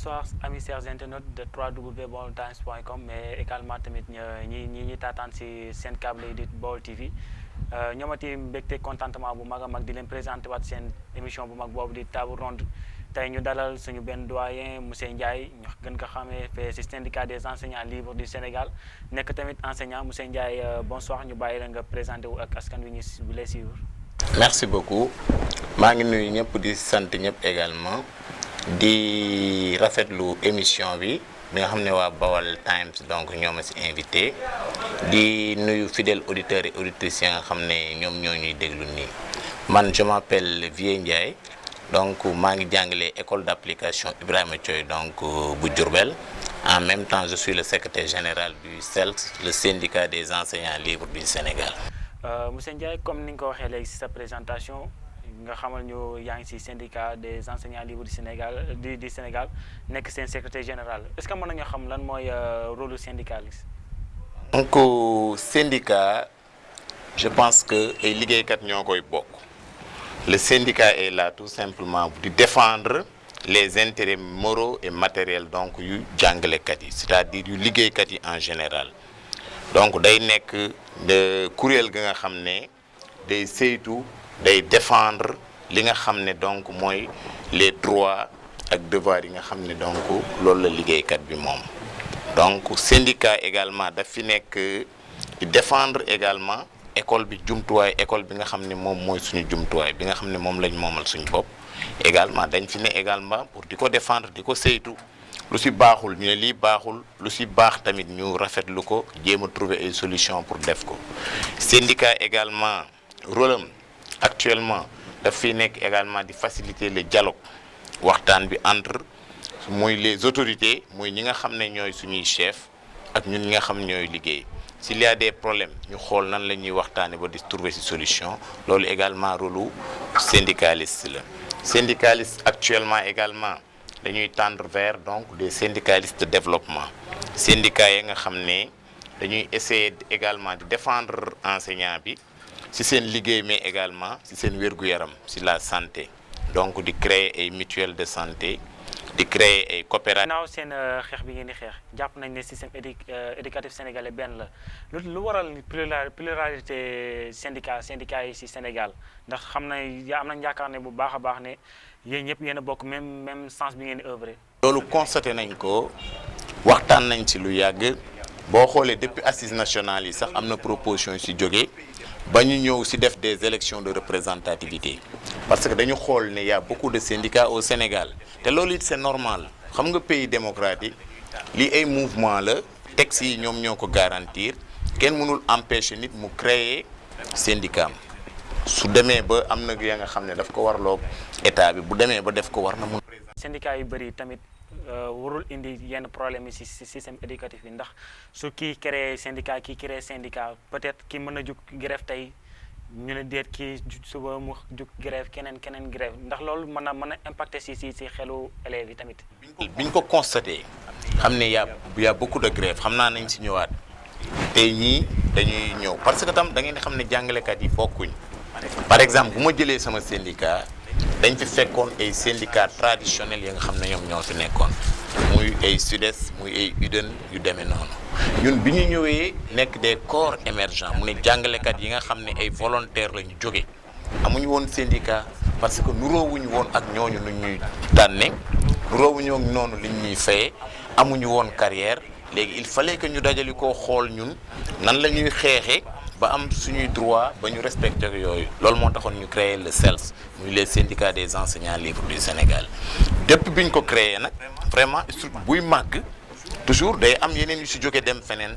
bonsoir amis chers internautes de www.baoltimes.com mais également tamit ñi taataan si seen câble yi di Baol TV ñoomati mbégte contentement bu mag a mag di leen présenté waat seen émission bu mag boobu di table ronde tey ñu dalal suñu benn doyen monsieur Ndiaye ñu gën ko xamee fee si syndicat des enseignants libres du Sénégal nekk tamit enseignant monsieur Ndiaye bonsoir ñu bàyyi la nga présenté wu ak askan wi ñu bu lay suivre. Merci beaucoup maa ngi nuyu ñëpp di sant ñëpp également di rafetlu émission bi nga xam ne waa Baol Times donc ñoo ma si invité di nuyu fidèles auditeurs et auditrices yi nga xam ne ñoom ñoo ñuy déglu nii man je m'appelle Vieux Ndiaye donc maa ngi jàngale école d'application Ibrahima Thioye donc bu Diourbel en même temps je suis le secrétaire général du CELS le syndicat des enseignants libres du Sénégal. Monsieur Ndiaye comme ni nga ko waxee léegi si sa présentation nga xamal ñu yaa ngi si syndicat des enseignants libres du Sénégal du Sénégal nekk seen secrétaire général est-ce que mën nañoo xam lan mooy rôle syndicaliste. donc syndicat je pense que ay liggéeykat ñoo koy bokk le syndicat est là tout simplement di défendre les intérêts moraux et matériels donc yu jàngalekat yi c'est-à-dire yu liggéeykat yi en général donc day nekk de kuréel ga nga xam ne day saytu day défendre li nga xam ne donc mooy les droits ak devoirs yi nga xam ne donc loolu la liggéeykat bi moom donc syndicat également daf fi nekk di défendre également école bi jumtuwaay école bi nga xam ne moom mooy suñu jumtuwaay bi nga xam ne moom lañ moomal suñu bopp également dañ fi ne également pour di ko défendre di ko saytu lu si baaxul ñu ne lii baaxul lu si baax tamit ñu rafetlu ko jéem a trouver ay solutions pour def ko syndicat également rôle am actuellement daf fi nekk également di faciliter le dialogue waxtaan bi entre muy les autorités muy ñi nga xam ne ñooy suñuy chef ak ñun ñi nga xam ñooy liggéey s'il y a des problèmes ñu xool nan la ñuy waxtaane ba di trouver ci solution loolu également rôle syndicaliste la syndicaliste actuellement également dañuy tendre vers donc des syndicalistes de développement syndicats yi nga xam ne dañuy essayer également de défendre enseignant bi ci seen liggéey mais également ci seen wér-gu-yaram ci la santé donc di créer ay mutuelles de santé di créer ay coopératives. naaw seen xeex bi ngeen di xeex jàpp nañ ne système éducatif sénégalais benn la lu waral pluralité syndicat yi ci Sénégal ndax xam na am nañ yaakaar ne bu baax a baax ne yéen ñëpp yéen a bokk même sens bi ngeen di œuvrer. loolu constaté nañ ko waxtaan nañ ci lu yàgg boo xoolee depuis assises nationales yi sax am na proposition ci jógee ba ñu ñëw ci def des élections de représentativité parce que dañu xool ne y a beaucoup de syndicats au Sénégal te loolu it c'est normal xam nga pays démocratique lii ay mouvement la textes yi ñoom ñoo ko garantir kenn mënul empêcher nit mu créer syndicat am su demee ba am na ya nga xam ne daf ko warloo état bi bu demee ba def ko war na mun. syndicat yu bëri tamit warul indi yenn problème yi ci système éducatif yi ndax su kii créé syndicat kii créé syndicat peut-être ki mën a jug grève tey ñu ne déet kii suba mu jug grève keneen grève ndax loolu mën a impacter ci xelu élèves yi tamit. biñ ko constaté xam ne y a beaucoup de grève xam naa nañ ci ñëwaat tey ñii dañuy ñëw parce que tam da ngeen xam ne jàngalekat yi bokkuñ par exemple bu ma jëlee sama syndicat dañ fi fekkoon ay syndicats traditionnels yi nga xam ne ñoom ñoo fi nekkoon muy ay SUDES muy ay UDEN yu demee noonu ñun bi ñu ñëwee nekk des corps émergents mu ne jàngalekat yi nga xam ne ay volontaires la ñu jóge amuñu woon syndicat parce que nuroowuñu woon ak ñooñu nu ñuy tànne nuroowuñu ak noonu li ñuy fayee amuñu woon carrière léegi il fallait que ñu dajali koo xool ñun nan la ñuy xeexee ba am suñuy droit ba ñu respecté yooyu loolu moo taxoon ñu créer le CELS muy les syndicats des enseignants libres du Sénégal depuis bi ñu ko créé nag vraiment buy màgg toujours day am yeneen yu si jóge dem feneen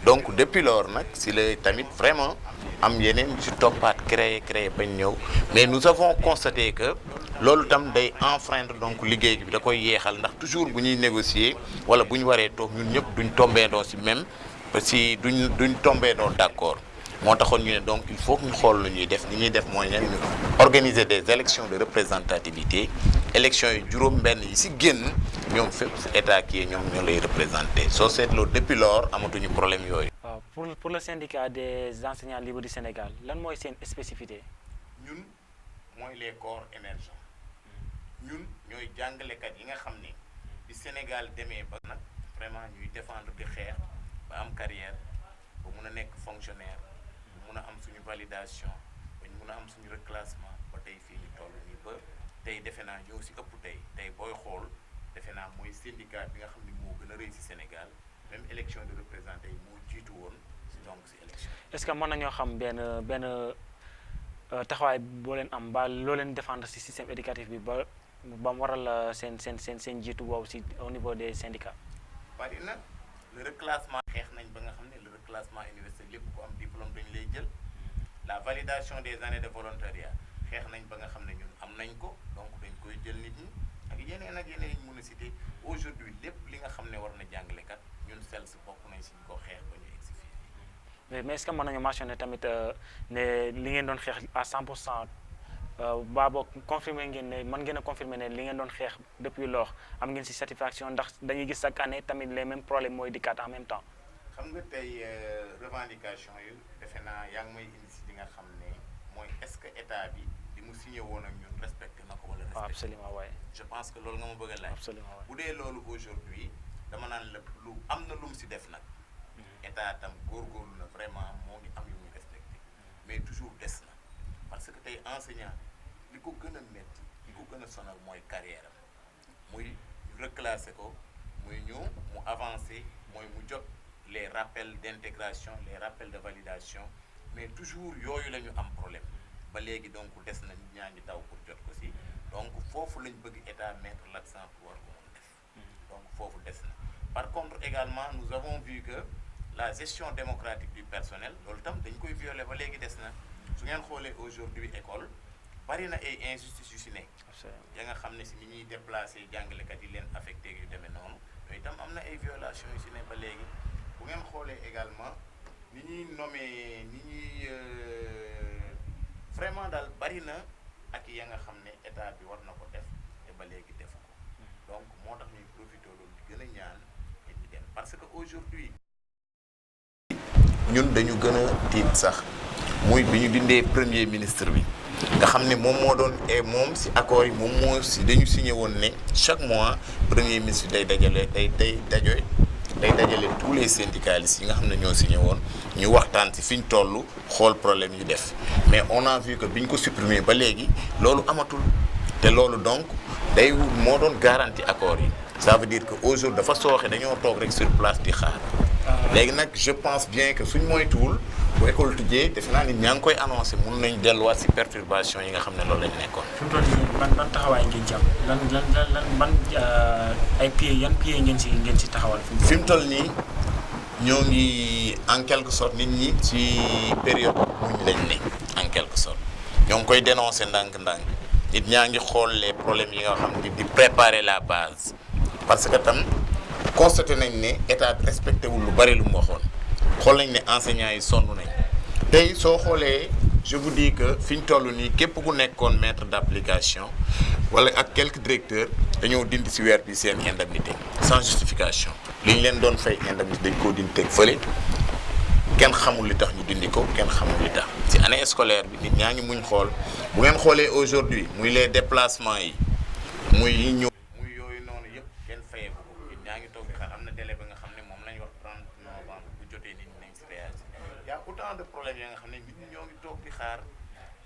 donc depuis lors nag si la tamit vraiment am yeneen yu si toppaat créé bañ ñëw mais nous avons constaté que loolu tam day enfreindre donc liggéey bi da koy yeexal ndax toujours bu ñuy négocier wala bu ñu waree toog ñun ñëpp duñ tombeendoo si même si duñ tombeendoo d'accord moo taxoon ñu ne donc il faut que ñu xool lu ñuy def li ñuy def mooy ñu organiser des élections de représentativité élections yi juróom-benn yi ci génn ñoom fépp fu état kii ñoom ñoo lay représenter soo seetloo depuis lors amatuñu problème yooyu. waaw pour le syndicat des enseignants libres du Sénégal lan mooy seen spécificité. ñun mooy les corps émergents ñun ñooy jàngalekat yi nga xam ne di Sénégal demee ba nag vraiment ñuy défendre di xeex ba am carrière ba mun a nekk fonctionnaire ba mun a am suñu validation ba ñu mun a am suñu reclassement ba tey fii ñu toll nii ba tey defe naa ñoo si ëpp tey booy xool defe naa mooy syndicat bi nga xam ne moo gën a rëy si Sénégal même élection de représenté yi moo jiitu woon donc si élection. est-ce que mën nañoo xam benn taxawaay boo leen am ba loo leen défendre si système éducatif bi ba mu waral seen jiitu boobu si au niveau des syndicats. bari na le reclassement xeex nañ ba nga xam ne le reclassement universitaire lépp ku am diplôme dañu lay jël la validation des années de volontariat xeex nañ ba nga xam ne ñun am nañ ko donc dañ koy jël nit ñi ak yeneen yi ñu mën a citer aujourd'hui lépp li nga xam ne war na jàngalekat ñun SELS bokk nañ si ñu ko xeex ba ñu egsi fii. mais est-ce que mën nañu mentionner tamit ne li ngeen doon xeex à 100% baa boog confirmer ngeen ne mën ngeen a confirmer ne li ngeen doon xeex depuis lors am ngeen si satisfaction ndax dañuy gis chaque année tamit les mêmes problèmes mooy dikkaat en même temps. xam nga tey revendication yu defe naa yaa ngi may indi si li nga xam ne mooy est-ce que état bi li mu signé woon ak ñun respecté na ko wala respecté. Absolument waaye. je pense que loolu nga ma bëgg a laaj. Absolument waaye. bu dee loolu aujourd'hui dama naan la lu am na lu mu si def nag. état tam góorgóorlu na vraiment moo ngi am yu muy respecté mais toujours des na parce que tey enseignant li ko gën a métti li ko gën a sonal mooy carrière am muy ñu reclassé ko muy ñu mu avancé mooy mu jot les rappels d'intégration les rappels de validation mais toujours yooyu la ñu am problème ba léegi donc des na nit ñaa ngi daw pour jot ko si donc foofu lañ bëgg état mettre l'accent pour war ko mën def donc foofu des na par contre également nous avons vu que la gestion démocratique du personnel loolu tam dañ koy violer ba léegi des na su ngeen xoolee aujourd'hui école bari na ay injustices yu si nekk ya nga xam ne si ni ñuy déplacer jàngalekat yi leen affecté yu demee noonu yooyu itam am na ay violations yu si ne ba léegi bu ngeen xoolee également ni ñuy nommer ni ñuy vraiment daal bari na ak ya nga xam ne état bi war na ko def te ba léegi defu ko donc moo tax ñuy profité loolu di gën a ñaan et di dem parce que aujourd'hui ñun dañu gën a tiit sax muy bi ñu dindee premier ministre bi nga xam ne moom moo doon moom si accord yi moom moo si dañu signé woon ne chaque mois premier ministre day dajale day dajale tous les syndicalistes yi nga xam ne ñoo signé woon ñu waxtaan si fi ñu toll xool problème yi def mais on a vu que bi ñu ko supprimer ba léegi loolu amatul te loolu donc day moo doon garantie accord yi ça veut dire que aujourd'hui dafa sooxe dañoo toog rek sur place di xaar léegi nag je pense bien que suñ moytuwul bu école tijjee defe naa nit ñaa ngi koy annoncé mun nañ delluwaat si perturbation yi nga xam ne loolu lañ nekkoon. fi mu toll nii ban taxawaay ngeen jàpp lan ban ay yan pieds ngeen si taxawal. fi mu toll nii ñoo ngi en quelque sorte nit ñi ci période muñ lañ ne en quelque sorte ñoo ngi koy dénoncé ndànk-ndànk nit ñaa ngi xool les problèmes yi nga xam ne di préparer la base parce que tam constaté nañ ne état bi respecté wul lu bari lu mu waxoon xool nañ ne enseignants yi sonn nañ tey soo xoolee je vous dis que fi ñu toll nii képp ku nekkoon maître d'application wala ak quelques directeurs dañoo dindi ci weer bi seen indemnité sans justification li ñu leen doon fay indemnité dañ koo dindi teg fële kenn xamul li tax ñu dindi ko kenn xamul li tax ci année scolaire bi nit ñaa ngi muñ xool bu ngeen xoolee aujourd'hui muy les déplacements yi muy yi ñëw muy yooyu noonu yëpp kenn fayee ko nit ñaa ngi toog di xaar am na délai ba nga xam ne moom lañ wax 30 novembre bu jotee nit ñi nañ si réagir y a autant de problèmes ya nga xam ne nit ñi ñoo ngi toog di xaar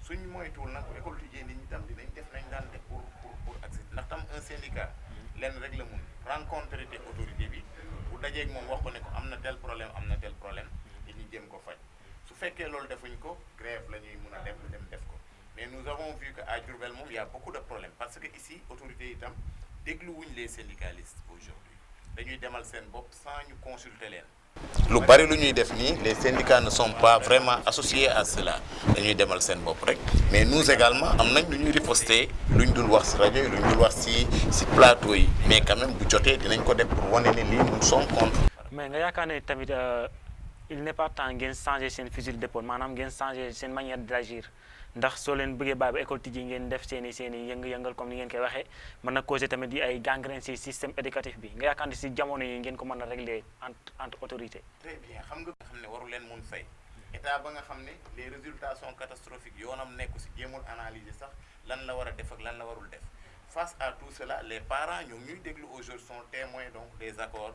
suñ moytuwul nag bu école tijjee nit ñi tam dinañ def nañ daan def pour accès ndax tam un syndicat lenn rek la mun rencontrer te autorité bi bu dajeeg moom wax ko ne ko am na tel problème nit ñi jëm ko faj su fekkee loolu defuñ ko grève la ñuy mun a dem def ko mais nous avons vu que à Diourbel moom y a beaucoup de problèmes parce que ici autorités yi tam dégluwuñ les syndicalistes aujourd'hui dañuy demal seen bopp sans ñu consulter leen lu bari lu ñuy def nii les syndicats ne sont pas vraiment associés à cela dañuy demal seen bopp rek mais nous également am nañ lu ñuy riposter lu ñu dul wax ci rajo yi lu ñu dul wax ci plateau yi mais quand même bu jotee dinañ ko def pour wane ne lii nous sommes contre. mais nga yaakaar ne tamit il n'est pas temps ngeen changer seen fusil d'épaule maanaam ngeen changer seen manière d'agir ndax soo leen bëggee bàyyi ba école tijji ngeen def seen i yëngal comme ni ngeen koy waxee mën na causer tamit di ay gangrène ci système éducatif bi nga yaakaar ne ci jamono yi ngeen ko mën a régler entre autorités. très bien xam ne waru leen mun fay état ba nga xam ne les résultats sont catastrophiques yoonam nekku ci jéemul analyser sax lan la war a def ak lan la warul def face à tout cela les parents ñoo ñuy déglu aujourd'hui sont témoins donc des accords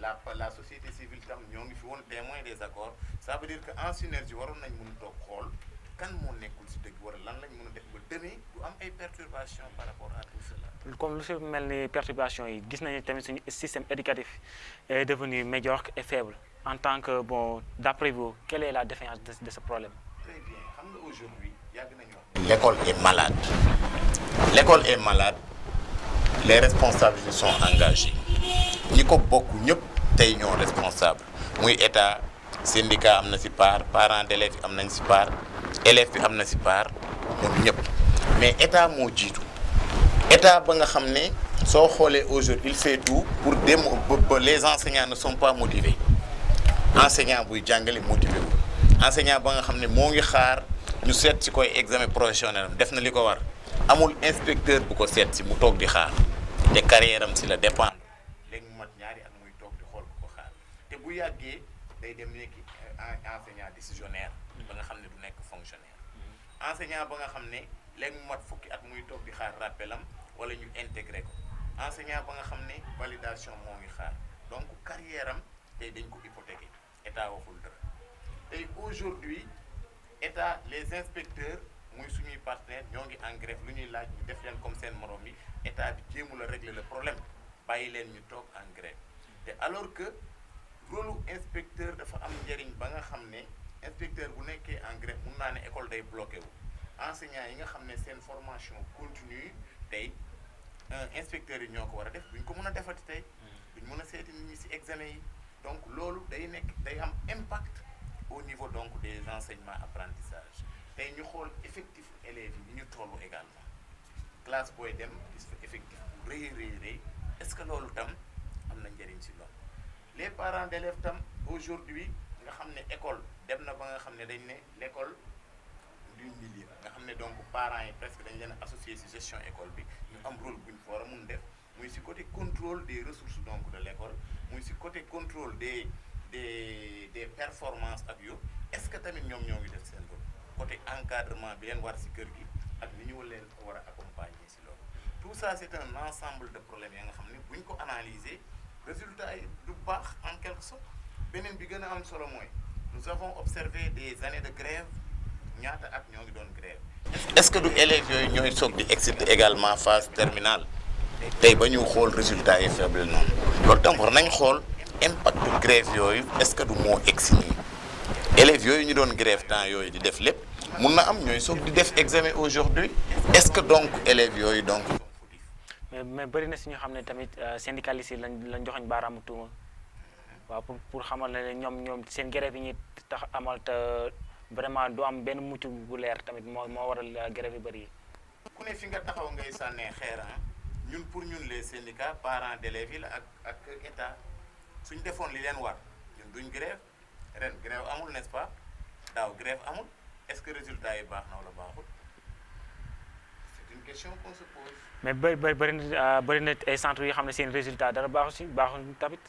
la société civile tam ñoo ngi fi woon témoin des accords ça veut dire que en synergie waroon nañ mën a toog xool kan moo nekkul si dëgg wala lan lañ mën a def ba demee du am ay perturbations par rapport à tout cela. comme lu si mel ni perturbation yi gis nañu tamit suñu système éducatif est devenu médiocre et faible en tant que bon d'après vous quelle est la définition de ce problème. Très bien xam nga aujourd'hui yàgg nañu wax. L'école est malade. L'école est malade. Les responsables sont engagés. ñi ko bokk ñëpp tey ñoo responsable muy état syndicat am na si part parents d'élèves yi am nañ si part élèves bi am na si part ñoom ñëpp mais état moo jiitu état ba nga xam ne soo xoolee aujourd'hui il fait tout pour les enseignants ne sont pas motivés enseignant buy jàngale motivé wu enseignant ba nga xam ne moo ngi xaar ñu seet si koy examen professionnel am def na li ko war amul inspecteur bu ko seet si mu toog di xaar te carrière am si la dépendre léegi mu mat ñaari at muy toog di xool bu ko xaar te bu yàggee day dem nekki enseignant décisionnaire ba nga xam ne du nekk fonctionnaire enseignant ba nga xam ne léegi mu mat fukki at muy toog di xaar rappelam wala ñu intégré ko enseignant ba nga xam ne validation moo ngi xaar donc carrière am tey dañ ko hypothéqué état waxul dara tey aujourd'hui état les inspecteurs muy suñuy partenaire ñoo ngi en grève lu ñuy laaj ñu def leen comme seen morom yi état bi jéemul a régler le problème bàyyi leen ñu toog en grève te alors que rôle inspecteur dafa am njëriñ ba nga xam ne inspecteur bu nekkee en grève mun naa ne école day bloqué wu enseignants yi nga xam ne seen formation continue tey inspecteurs yi ñoo ko war a def duñ ko mën a defati tey duñ mën a seeti nit ñi ci examen yi donc loolu day am impact au niveau donc des enseignements apprentissage tey ñu xool effectif élèves yi ni ñu tollu également classe booy dem gis fa effectif bu rëy est-ce que loolu tam am na njëriñ ci loolu les parents d'élèves tam aujourd'hui nga xam ne école dem na ba nga xam ne dañ ne l'école du milieu nga xam ne donc parents yi presque dañ leen associé ci gestion école bi ñu am rôle bu ñu fa war a mun def muy ci côté contrôle des ressources donc de l'école muy ci côté contrôle des performances ak yo est-ce que tamit ñoom ñoo ngi def seen rôle côté encadrement bi leen war ci kër gi ak ni ñu leen war a accompagner ci loolu tout ça c'est un ensemble de problèmes ya nga xam ne bu ñu ko analyser résultat yi du baax en quelque sorte beneen bi gën a am solo mooy nous avons observé des années de grève ñaata at ñoo ngi doon grève est-ce que du élèves yooyu ñooy soog di exciter également phase terminale tey ba ñu xool résultat yi faible noonu loolu tam war nañ xool impact grève yooyu est-ce que du moo egsi nii élèves yooyu ñu doon grève temps yooyu di def lépp mun na am ñooy soog di def examen aujourd'hui est-ce que donc élèves yooyu donc mais bëri na si ñu xam ne tamit syndicalistes yi lañ joxoñ baaraamu tuuma waaw pour xamal ne ñoom seen grève yi ñuy tax amal te vraiment du am benn mucc bu leer tamit moo waral grève yu bëri yi ku ne fi nga taxaw ngay sànnee xeer ñun pour ñun les syndicats parents d'élèves yi la ak état suñ defoon li leen war ñun duñ grève ren grève amul n'est-ce pas daaw grève amul est-ce que résultat yi baax na wala baaxul c'est une question qu'on se pose. mais bëri na ay centres yoo xam ne seen résultat dara baaxul tamit.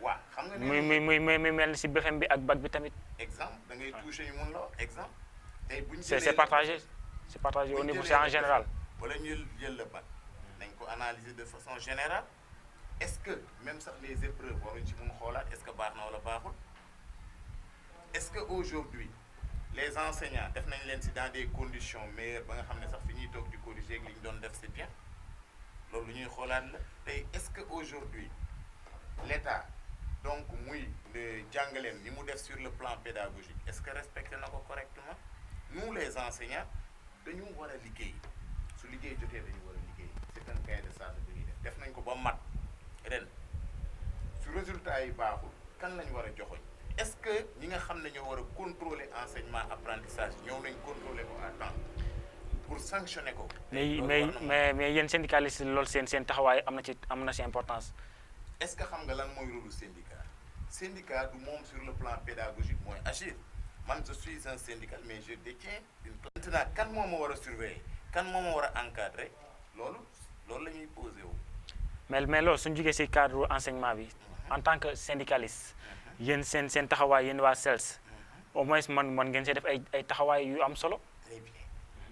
waaw xam nga muy mel ni si BFEM bi ak bac bi tamit. exemple da ngay toucher ñu mun la wax exemple. tey bu ñu c'est partagé au niveau c'est en général. wala ñu jël le bac nañ ko analyser de façon générale est-ce que même sax les épreuves waruñ ci mun xoolaat est-ce que baax na wala baaxul est-ce que aujourd'hui les enseignants def nañ leen ci dans des conditions meilleures ba nga xam ne sax fi ñuy toog di corriger ak li ñu doon def c'est bien loolu lu ñuy xoolaat la tey est-ce que aujourd'hui l'État donc muy jàngaleen ni mu def sur le plan pédagogique est-ce que respecté na ko correctement nous les enseignants dañu war a liggéey su liggéey jotee dañu war a liggéey c'est un cahier de charge bu ñuy def nañ ko ba mat ren su résultat yi baaxul kan lañu war a joxoñ est-ce que ñi nga xam ne ñoo war a contrôler enseignement apprentissage ñëw nañ contrôler ko à temps pour sanctionner ko. mais yéen syndicalistes loolu seen taxawaay am na ci importance. est-ce que xam nga lan mooy rôle syndicat du moom sur le plan pédagogique mooy agir man je suis un syndical mais je détiens une maintenant kan moo ma war a surveiller kan moo ma war a encadrer loolu la ñuy posé wu. mais loolu suñu jugee ci cadre enseignement bi en tant que syndicaliste yéen seen taxawaay yéen waa SELS au moins man ngeen see def ay taxawaay yu am solo. très bien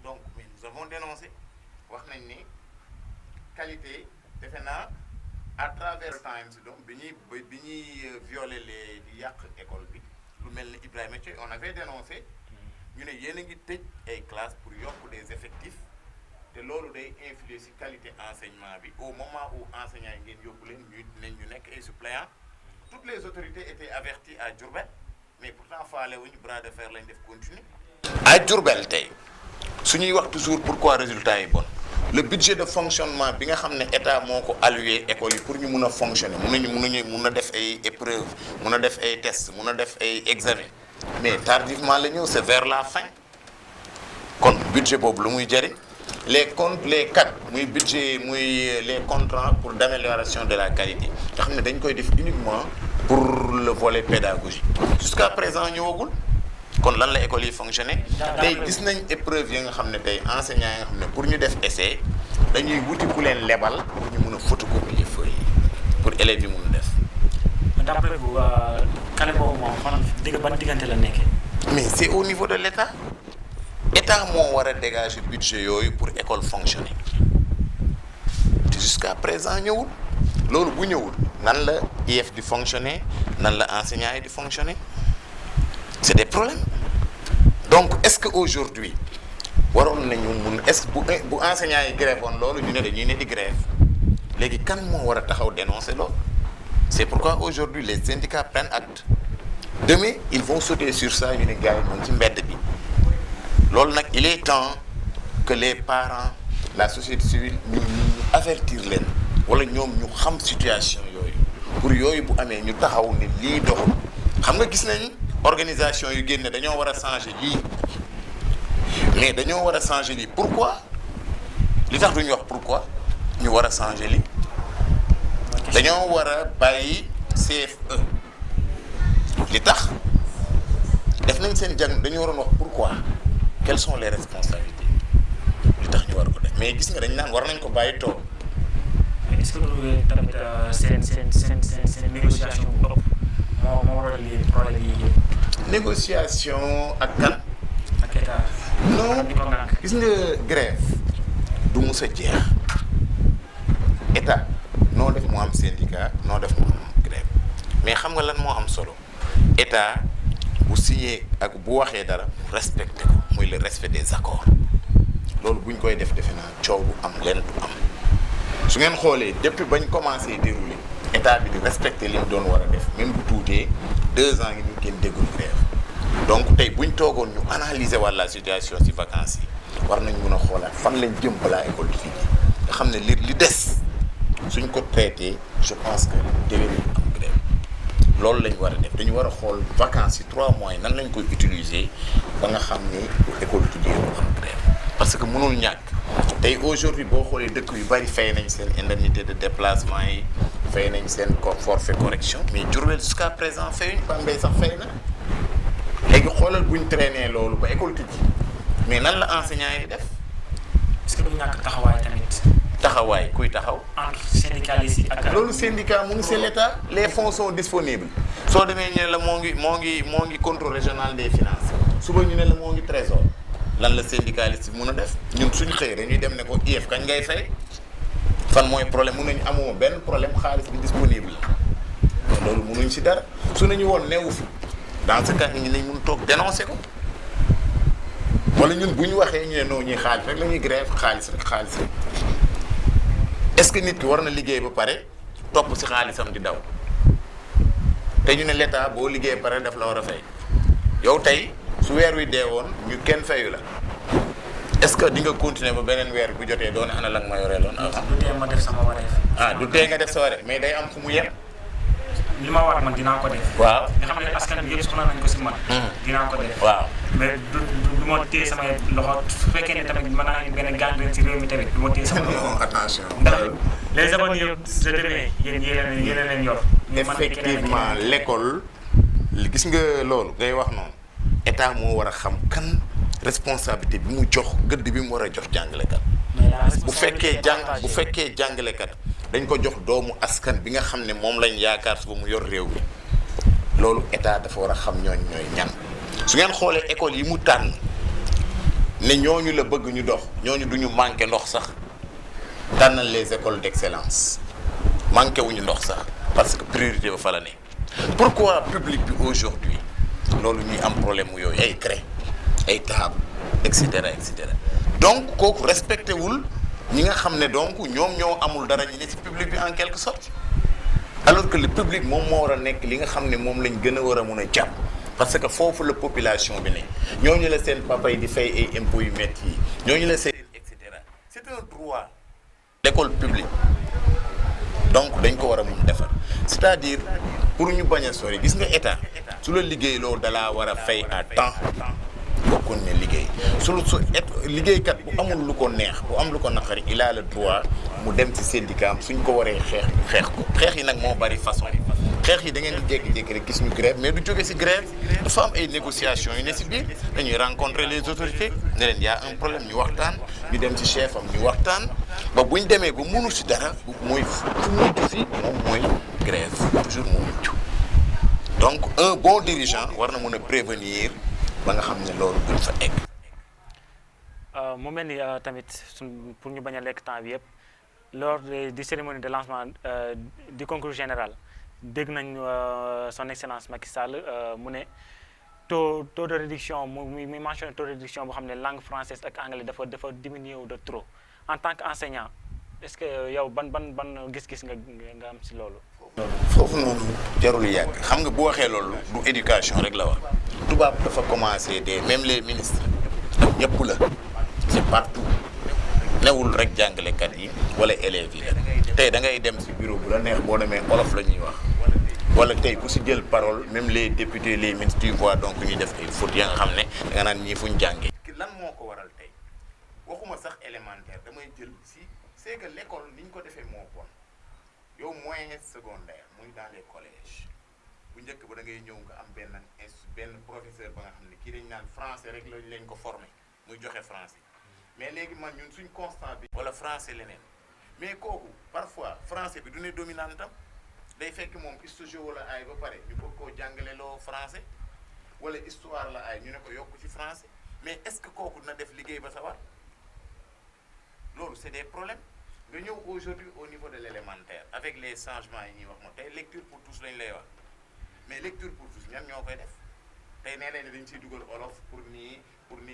donc mais nous avons dénoncé wax nañ ni qualité defe naa à travers Times donc bi ñuy violer les di yàq école bi lu mel ni Ibrahima Thioye on avait dénoncé ñu ne yéen a ngi tëj ay classes pour yokk des effectifs te loolu day influer ci qualité enseignement bi au moment où enseignants yi ngeen yóbbu leen ñu nekk ay suppléants toutes les autorités étaient averties à Diourbel mais pourtant faale wuñu bras de fer lañ def continuer à Diourbel tey su ñuy wax toujours pourquoi résultat yi bon le budget de fonctionnement bi nga xam ne état moo ko alloué école yi pour ñu mun a fonctionner mun a def ay épreuves mun a def ay tests mun a def ay examens mais tardivement la ñëw c'est vers la fin kon budget boobu lu muy jëriñ les CAC muy budget muy les contrats pour d'amélioration de la qualité nga xam ne dañ koy def uniquement pour le volet pédagogique jusqu'à présent ñëwagul kon lan la école yi fonctionner tey gis nañ épreuve yi nga xam ne tey enseignants yi nga xam ne pour ñu def essai dañuy wuti ku leen lebal pour ñu mun a photocopier feuilles yi pour élèves yi mun a def. d'après vous xale boobu moom fan ban diggante la nekkee. mais c'est au niveau de l'État État moo war a dégager budget yooyu pour école fonctionner te jusqu'à présent ñëwul loolu bu ñëwul nan la IEF di fonctionner nan la enseignants yi di fonctionner. C'est des problèmes donc est-ce que aujourd'hui waroon nañu mun est-ce que bu enseignants yi grève woon loolu ñu ne dañuy ne di grève léegi kan moo war a taxaw dénoncer loolu c'est pourquoi aujourd'hui les syndicats prennent acte demain ils vont sauter sur ça ñu ne gars yi moom ci mbedd bi loolu nag il est temps que les parents la société civile ñu avertir leen wala ñoom ñu xam situation yooyu pour yooyu bu amee ñu taxaw ne lii doxul xam nga gis nañ organisation yu génne dañoo war a changer lii mais dañoo war a changer lii pourquoi li tax duñu wax pourquoi ñu war a changer lii dañoo war a bàyyi CFE li tax def nañ seen jàng dañu waroon wax pourquoi quelles sont les responsabilités li tax ñu war ko def mais gis nga dañ naan war nañ ko bàyyi toog. mais est-ce que tamit seen négociation bu ëpp moo waral li problème yi yëpp. négociation ak kan. ak état. non gis nga grève du mus a jeex état noo def moo am syndicat noo def moo am grève mais xam nga lan moo am solo état bu signé ak bu waxee dara respecté ko muy le respect des accords loolu buñ koy def defe naa coow du am leen du am su ngeen xoolee depuis bañ commencé dérouler état bi di respecté li mu doon war a def même bu tuutee 2 ans ngi ñu kenn déggul grève donc tey buñ toogoon ñu analyser wàlla situation ci vacances yi war nañ mun a xoolaat fan lañ jëm balaa école di fii nga xam ne li des suñ ko traité je pense que déwén ñu am grève loolu lañ war a def dañu war a xool vacances yi 3 mois yi nan lañ koy utiliser ba nga xam ne pour école tijjee mu am grève parce que mënul ñàkk tey aujourd'hui boo xoolee dëkk yu bari fay nañ seen indemnité de déplacement yi fay nañ seen forfait correction mais Diourbel jusqu'à présent fayuñ Bambey sax fay na léegi xoolal buñ traîner loolu ba école tijji mais nan la enseignant yi def. est-ce que du ñàkk taxawaay tamit. taxawaay kuy taxaw. entre syndicalistes yi ak. loolu syndicat mu ngi c'est l'État les fonds sont disponibles soo demee ñu ne la moo ngi contrôle régional des finances suba ñu ne la moo ngi trésor lan la syndicaliste bi mun a def ñun suñ xëy dañuy dem ne ko IEF kañ ngay fay fan mooy problème mun nañu amoo benn problème xaalis bi disponible mais loolu munuñ si dara su nañu woon newu fi dans ce cas ñi nañ mun toog dénoncer ko wala ñun bu ñu waxee ñu ne non ñuy xaalis rek la ñuy grève xaalis rek est-ce que nit ki war na liggéey ba pare topp si xaalisam di daw te ñu ne l'État boo liggéey ba pare daf la war a fay yow tey su weer wi dee woon ñu kenn fayu la est-ce que di nga continuer ba beneen weer bu jotee doone ana la nga ma yoree loon avant. du tee ma def sama wareef. du tee nga def sa wareef mais day am fu mu yem. li ma war man dinaa ko def. waaw nga xam ne askan bi yëpp soxla nañ ko si man. dinaa ko def. waaw mais du ma téye samay loxo su fekkee ne tamit mën naa leen benn gàllankoor ci réew mi tamit du ma téye sama loxo. non attention. ndax les avenirs de demain yéen leen yor. effectivement l'école gis nga loolu ngay wax noonu état moo war a xam kan responsabilité bi mu jox gëdd bi mu war a jox jàngalekat. bu fekkee jàngalekat dañ ko jox doomu askan bi nga xam ne moom lañ yaakaar suba mu yor réew mi loolu état dafa war a xam ñooñu ñooy ñan su ngeen xoolee école yi mu tànn ne ñooñu la bëgg ñu dox ñooñu du ñu manqué ndox sax tànnal les écoles d'excellence manqué wuñu ndox sax parce que priorité ba fa la ne pourquoi public bi aujourd'hui loolu ñuy am problème mu yooyu ay craie ay table et cetera et cetera donc kooku respecté wul ñi nga xam ne donc ñoom ñoo amul dara ñi ne ci public bi en quelque sorte alors que le public moom moo war a nekk li nga xam ne moom lañ gën a war a mun a jàpp parce que foofu la population bi ne ñooñu la seen papa yi di fay ay impôts yu métti yi ñooñu la seen et cetera c'est un droit l'école publique donc dañ ko war a mun defar c'est-à-dire pour ñu bañ a sori gis nga état su la liggéey loolu dalaa war a fay à temps bokkoon ne liggéey su liggéeykat bu amul lu ko neex bu am lu ko naqari il a le droit mu dem ci syndicat am suñ ko waree xeex ko xeex yi nag moo bari façon xeex yi da ngeen di jékki-jékki rek gis ñu grève mais du jóge ci grève dafa am ay négociations yu ne ci biir dañuy rencontrer les autorités ne leen y a un problème ñu waxtaan ñu dem ci chef am ñu waxtaan ba buñ demee ba mënu ci dara mooy fu mujj fi moom mooy grève toujours moo mujj donc un bon dirigeant war na mën a prévenir ba nga xam ne loolu duñ fa egg. mu mel ni tamit pour ñu bañ a lekk temps bi yëpp lors di cérémonie de lancement du concours général dégg nañ son excellence Macky Sall mu ne taux de réduction muy mentionné taux de réduction boo xam ne langue française ak anglais dafa diminuer de trop en tant que enseignant est-ce que yow ban gis-gis nga am si loolu. foofu noonu jarul yàgg xam nga bu waxee loolu du éducation rek la wax tubaab dafa commencé de même les ministres ak ñëpp la c'est partout newul rek jàngalekat yi wala élèves yi tey da ngay dem ci bureau bu la neex boo demee olof la ñuy wax wala tey ku ci jël parole même les députés les ministres tu vois donc ñuy def ay fautes ya nga xam ne da nga naan ñii fu ñu jàngee. lan moo ko waral tey waxuma sax élémentaire damay jël ci c'est que l'école ni ñu ko defee moo bon yow moyen secondaire muy dans les collèges bu njëkk ba da ngay ñëw nga am benn professeur ba nga xam ne kii dañ naan français rek lañ ko formé muy joxe français mais léegi man ñun suñ constat bi wala français leneen mais kooku parfois français bi du ne dominantam day fekk moom histoire wala ay ba pare ñu bëgg koo jàngale loo français wala histoire la ay ñu ne ko yokk ci français mais est-ce que kooku na def liggéey ba sa war loolu c'est des problèmes nga ñëw aujourd'hui au niveau de l'élémentaire avec les changements yi ñuy wax moom tey lecture pour tous lañ lay wax mais lecture pour tous ñan ñoo koy def tey nee nañ ne dañ ciy dugal olof pour nit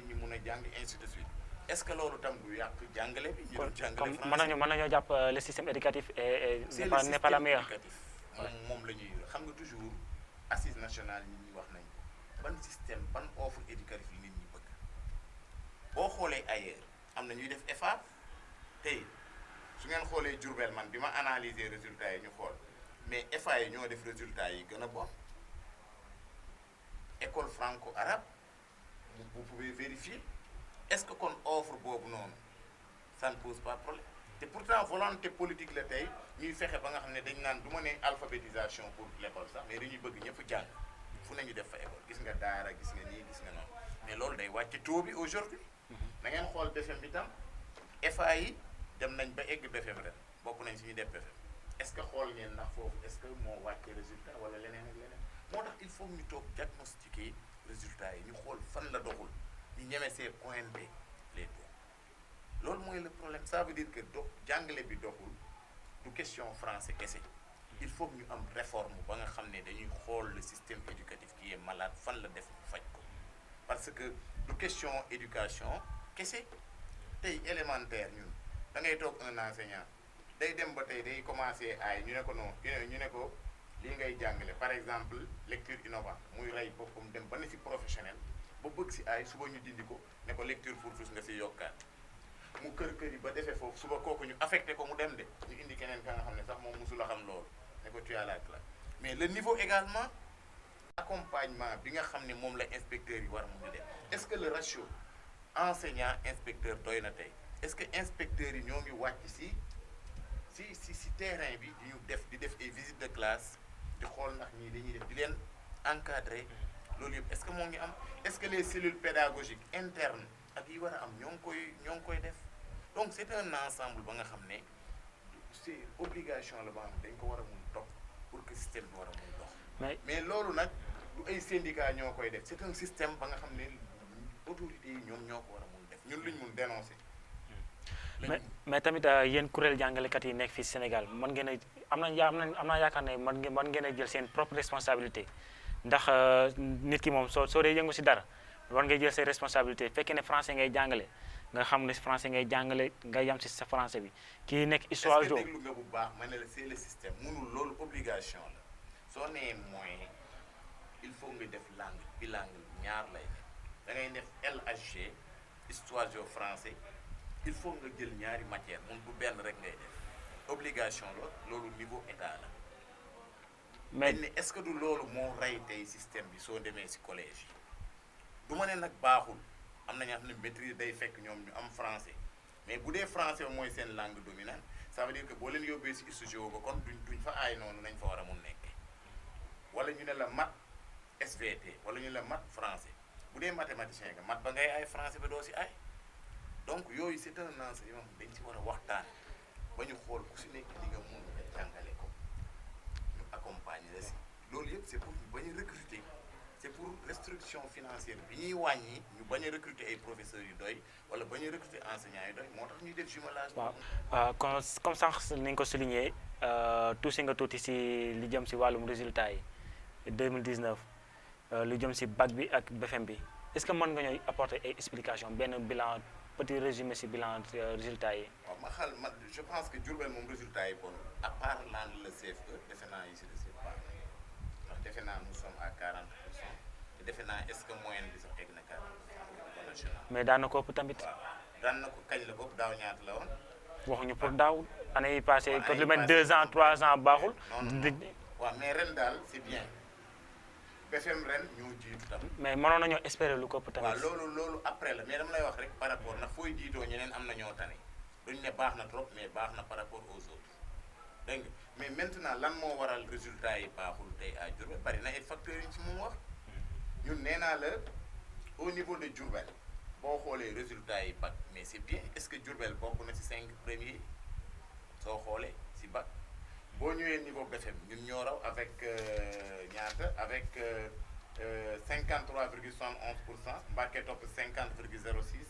ñi mun a jàng ainsi de suite est-ce que loolu tam du yàq jàngale bi. ñu doon jàngale français mën nañoo jàpp le système éducatif n'est pas la meilleure. moom la ñuy xam nga toujours assise nationale nit ñi wax nañ ban système ban offre éducative yi nit ñi bëgg boo xoolee ailleurs am na ñuy def effort tey su ngeen xoolee Diourbel man bi ma analyser résultats yi ñu xool mais EFA yi ñoo def résultats yi gën a bon école franco-arabe vous pouvez vérifier est-ce que kon offre boobu noonu ça ne pose pas problème te pourtant volonté politique la tey ñuy fexe ba nga xam ne dañ naan du ma ne alphabétisation pour l'école sax mais dañuy bëgg ñëpp jàng fu nañu def fa école gis nga daara gis nga nii gis nga noonu mais loolu day wàcc taux bi aujourd'hui na ngeen xool BFEM bi tam EFA yi dem nañ ba egg BFEM ren bokk nañ si ñu def BFEM est-ce que xool ngeen ndax foofu est-ce que moo wàcce résultat wala leneen ak leneen moo tax il faut ñu toog diagnostiquer résultats yi ñu xool fan la doxul ñu ñeme see pointer les taux loolu mooy le problème ça veut dire que jàngale bi doxul du question français kese il faut que ñu am réforme ba nga xam ne dañuy xool le système éducatif qui est malade fan la def faj ko parce que du question éducation kese tey élémentaire ñun da ngay toog un enseignant day dem ba tey day commencer ay ñu ne ko non ñu ne ko lii ngay jàngale par exemple lecture innovante muy rey boppam dem ba ne ci professionnel ba bëgg ci ay suba ñu dindi ko ne ko lecture pour tous nga ci yokkaat mu kër yi ba defee foofu suba kooku ñu affecté ko mu dem de ñu indi keneen ka nga xam ne sax moom mosul a xam loolu ne ko tu as la classe mais le niveau également accompagnement bi nga xam ne moom la inspecteur yi war mu di def est-ce que le ratio enseignant inspecteur doy na tey est-ce que inspecteurs yi ñoo ngi wàcc ci terrain bi di def ay visites de classe di xool ndax ñii dañuy def di leen encadrer loolu yëpp est-ce que moo ngi am est-ce que les cellules pédagogiques internes ak yi war a am ñoo ngi koy def donc c'est un ensemble ba nga xam ne c'est obligation la ba xam dañ ko war a mun topp pour que système bi war a mun dox mais loolu nag du ay syndicats ñoo koy def c'est un système ba nga xam ne autorités yi ñoom ñoo ko war a mun def ñun luñ mun dénoncer mais tamit yéen kuréel jàngalekat yi nekk fii Sénégal mën ngeen a am naa yaakaar ne mën ngeen a jël seen propre responsabilité ndax nit ki moom soo dee yëngu si dara war ngay jël say responsabilité fekkee ne français ngay jàngale nga xam ne français ngay jàngale nga yam si sa français bi kii nekk histoire est-ce que déglu nga bu baax ma ne la c'est le système mënul loolu obligation la soo nee moyen il faut nga def langue bilingue ñaar lay da ngay def LHG histoire géo français il faut nga jël ñaari matière mun bu benn rek ngay def obligation la loolu niveau état la mais est-ce que du loolu moo rey tey système bi soo demee si collège yi du ma ne nag baaxul am na ñoo xam ne maîtrise day fekk ñoom ñu am français mais bu dee français mooy seen langue dominante ça veut dire que boo leen yóbbee si histoire géo ba kon duñ fa aay noonu nañ fa war a mun nekke wala ñu ne la mat SVT wala ñu ne la mat français bu dee mathématicien nga mat ba ngay ay français ba doo si ay donc yooyu c'est un enseignement dañ si war a waxtaan ba ñu xool ku si nekk li nga mun nga jàngale ko ñu accompagner la si loolu yëpp c'est pour ñu bañ a recruter c'est pour restriction financière bi ñuy wàññi ñu bañ a recruter ay professeurs yu doy wala bañ a recruter enseignants yu doy moo tax ñuy def jumelage. waaw comme sànq ni nga ko souligné tuuti nga tuuti si li jëm si wàllum résultat yi 2019 lu jëm si bac bi ak BFEM bi est-ce que mën nga ñooy apporter ay explications benn bilan petit résumé si bilan résultat yi. waaw je pense que Diourbel moom résultat yi bon à part le CFE defe naa yi si de baax ndax defe naa nous sommes à 40% te defe naa est-ce que moyenne bi sax egg na 40% national. mais daan na ko ëpp tamit. waaw daan na ko kañ la bopp daaw ñaata la woon. waxuñu pour daaw année yi passé que lu mel 2 ans 3 ans baaxul. waaw mais ren daal c'est bien. BFEM ren ñoo jiitu tam. mais mënoon nañoo espérer lu ko ëpp tamit. waaw loolu après la mais dama lay wax rek par rapport ndax fooy jiitoo ñeneen am na ñoo tane duñ ne baax na trop mais baax na par rapport aux autres dégg nga mais maintenant lan moo waral résultat yi baaxul tey à Diourbel bari na ay facteurs yi ci mun wax ñun nee naa la au niveau de Diourbel boo xoolee résultats yi bac mais c'est bien est-ce que Diourbel bokk na ci 5 premiers soo xoolee ci bac. boo ñëwee niveau BFEM ñun ñoo raw avec ñaata avec 53,71%, Mbacké topp 50,06,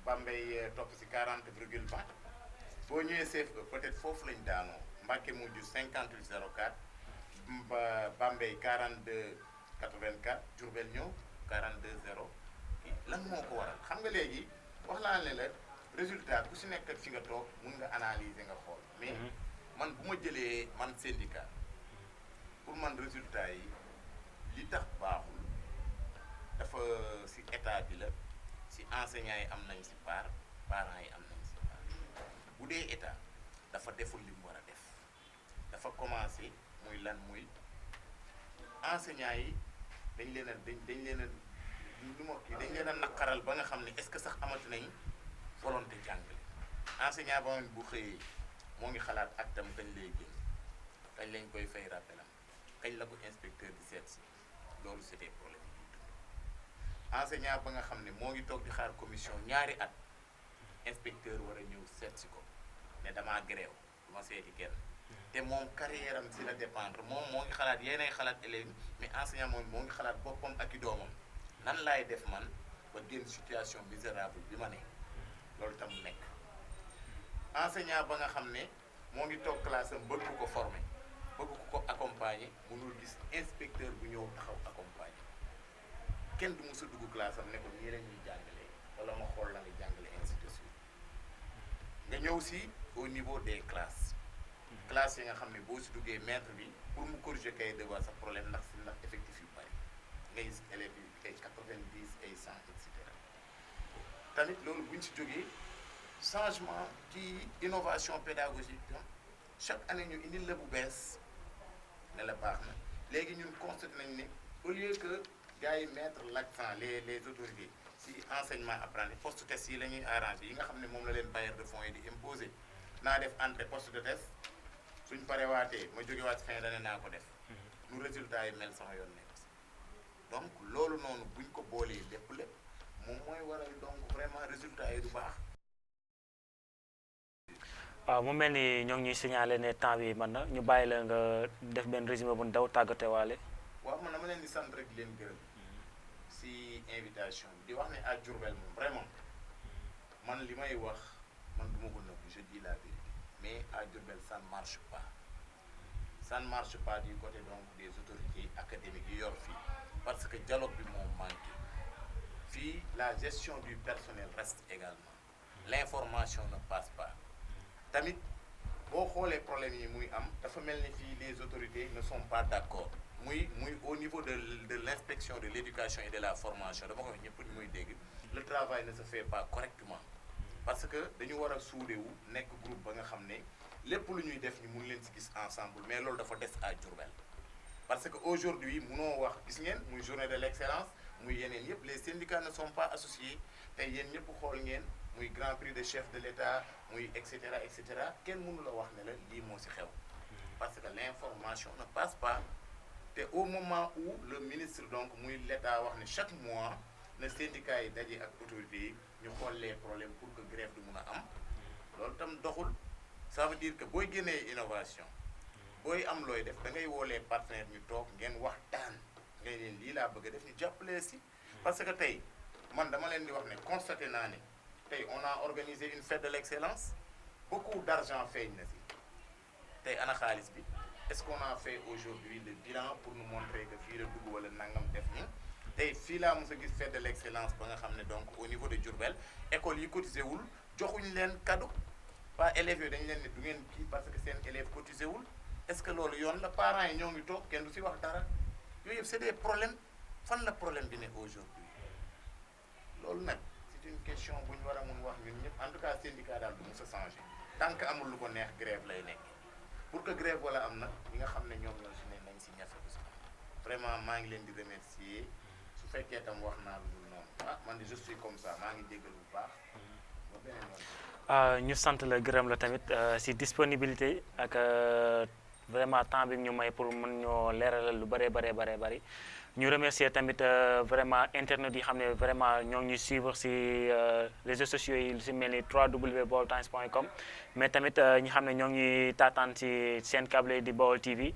Bambey topp si 40,20. boo ñëwee CFE peut-être foofu lañ daanoo Mbacké mujj 58,04, Bambey 42,84, Diourbel ñëw 42,0. lan moo ko waral xam nga léegi wax laa ne la résultat ku si nekk fi nga toog mun nga analyser nga xool mais. man bu ma jëlee man syndicat pour man résultat yi li tax baaxul dafa ci état bi la ci enseignants yi am nañ ci part parents yi am nañ ci part bu dee état dafa deful li mu war a def dafa commencé muy lan muy enseignants yi dañ leen a dañ leen a naqaral ba nga xam ne est-ce que sax amati nañ volonté jàngale enseignant ba bu xëyee moo ngi xalaat ak tam kañ lay génn kañ lañ koy fay rappelam kañ la ko inspecteur di seet si loolu c'est des problèmes yi dund enseignant ba nga xam ne moo ngi toog di xaar commission ñaari at inspecteur war a ñëw seet si ko ne damaa gréew du ma seeti kenn te moom carrière am si la dépendre moom moo ngi xalaat yéenay xalaat élèves mais enseignant moom moo ngi xalaat boppam ak i doomam nan laay def man ba génn situation misérable bi ma ne loolu tam nekk enseignant ba nga xam ne moo ngi toog classe am bëgg ko former bëgg ko accompagner mënul gis inspecteur bu ñëw taxaw accompagner kenn du mos a dugg classe am ne ko nii la ñuy jàngalee wala ma xool la nga jàngale ainsi de suite nga ñëw si au niveau des classes classes yi nga xam ne boo si duggee maître bi pour mu corriger kay devoir sa problème ndax effectif yu bari nga gis élèves yi ay 90 ay 100 et cetera tamit loolu buñ si jógee changement ci innovation pédagogique chaque année ñu indil la bu bees ne la baax na léegi ñun constaté nañ ne au lieu que gars yi mettre l'accent les autorités si enseignement apprenti poste test yi la ñuy arrangé yi nga xam ne moom la leen bailleur de fonds yi di imposer naa def entrée poste de test suñ parewaatee ma jógewaat fin d'année naa ko def nu résultat yi mel sama yoon nekk si donc loolu noonu buñ ko boolee lépp moom mooy waral donc vraiment résultat yi du baax. waaw mu mel ni ñoo ngi ñuy signalé ne temps bi mën na ñu bàyyi la nga def benn résumé bu ndaw tàggatewaale. waaw man dama leen di sant rek leen gërëm si invitation bi di wax ne à Diourbel moom vraiment man li may wax man du ma ko nëbb, je dis la vérité, mais à Diourbel ça ne marche pas. Ça ne marche pas du côté donc des autorités académiques yi yor fii parce que dialogue bi moo manqué fii. La gestion du personnel reste également, l'information ne passe pas. Tamit boo xoolee problème yi muy am dafa mel ni fii les autorités ne sont pas d'accord, muy au niveau de l'inspection de l'éducation et de la formation dama ko wax ñëpp ñu muy dégg, le travail ne se fait pas correctement parce que dañu war a soudé wu nekk groupe ba nga xam ne lépp lu ñuy def ñu mun leen ci gis ensemble, mais loolu dafa des à Diourbel parce que aujourd'hui munoo wax gis ngeen muy journée de l'excellence muy yeneen yëpp les syndicats ne sont pas associés, tey yéen ñëpp xool ngeen muy grand prix de chef de l'État muy et cetera kenn mënu la wax ne la lii moo ci xew parce que l'information ne passe pas. te au moment où le ministre donc muy l'État wax ne chaque mois na syndicats yi daje ak autorités yi ñu xool les problèmes pour que grève du mun a am, loolu tam doxul. Ça veut dire que booy génnee innovation booy am looy def da ngay woo les partenaires ñu toog ngeen waxtaan ngay leen lii laa bëgg a def ñu jàppale si. parce que tey man dama leen di wax ne constaté naa ne tey on a organisé une fête de l'excellence, beaucoup d'argent feeñ na si tey ana xaalis bi. Est-ce qu'on a fait aujourd'hui le bilan pour nous montrer que fii la dugg wala nangam def ni tey fii laa mos a gis fête de l'excellence ba nga xam ne donc au niveau de Diourbel école yi cotisé wul joxuñ leen cadeau, pas élèves yooyu dañu leen ne du ngeen kii parce que seen élèves cotisé wul. Est-ce que loolu yoon la? Parents yi ñoo ngi toog kenn du si wax dara. yooyu yëpp c'est des problèmes. Fan la problème bi ne aujourd'hui loolu nag c'est une question bu ñu war a mun wax ñun ñëpp. En tout cas syndicat daal du mos a changé tant que amul lu ko neex grève lay nekk. Pour que grève wala am nag ñi nga xam ne ñoom ñoo si ne nañ si ñafe ko si vraiment maa ngi leen di remercier. su fekkee tam wax naa lu dul noonu man de je suis comme ça maa ngi jéggal bu baax. ba beneen yoon. ñu sant la gërëm la tamit si disponibilité ak vraiment temps bi ñu may pour mën ñoo leeralal lu bari ñu remercier tamit vraiment internet yi xam ne vraiment ñoo ngi ñuy suivre si réseaux sociaux yi lu si mel ni www.baoltimes.com mais tamit ñi xam ne ñoo ngi taataan si seen câble di Baol TV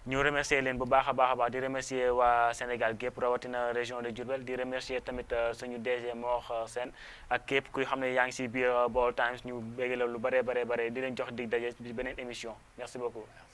ñu remercier leen bu baax a baax di remercier waa Sénégal gépp rawatina région de Diourbel di remercier tamit suñu DG Mor Sène ak képp kuy xam ne yaa ngi si biir Baol Times ñu bégg la lu bëree di leen jox dig daje bi beneen émission merci beaucoup.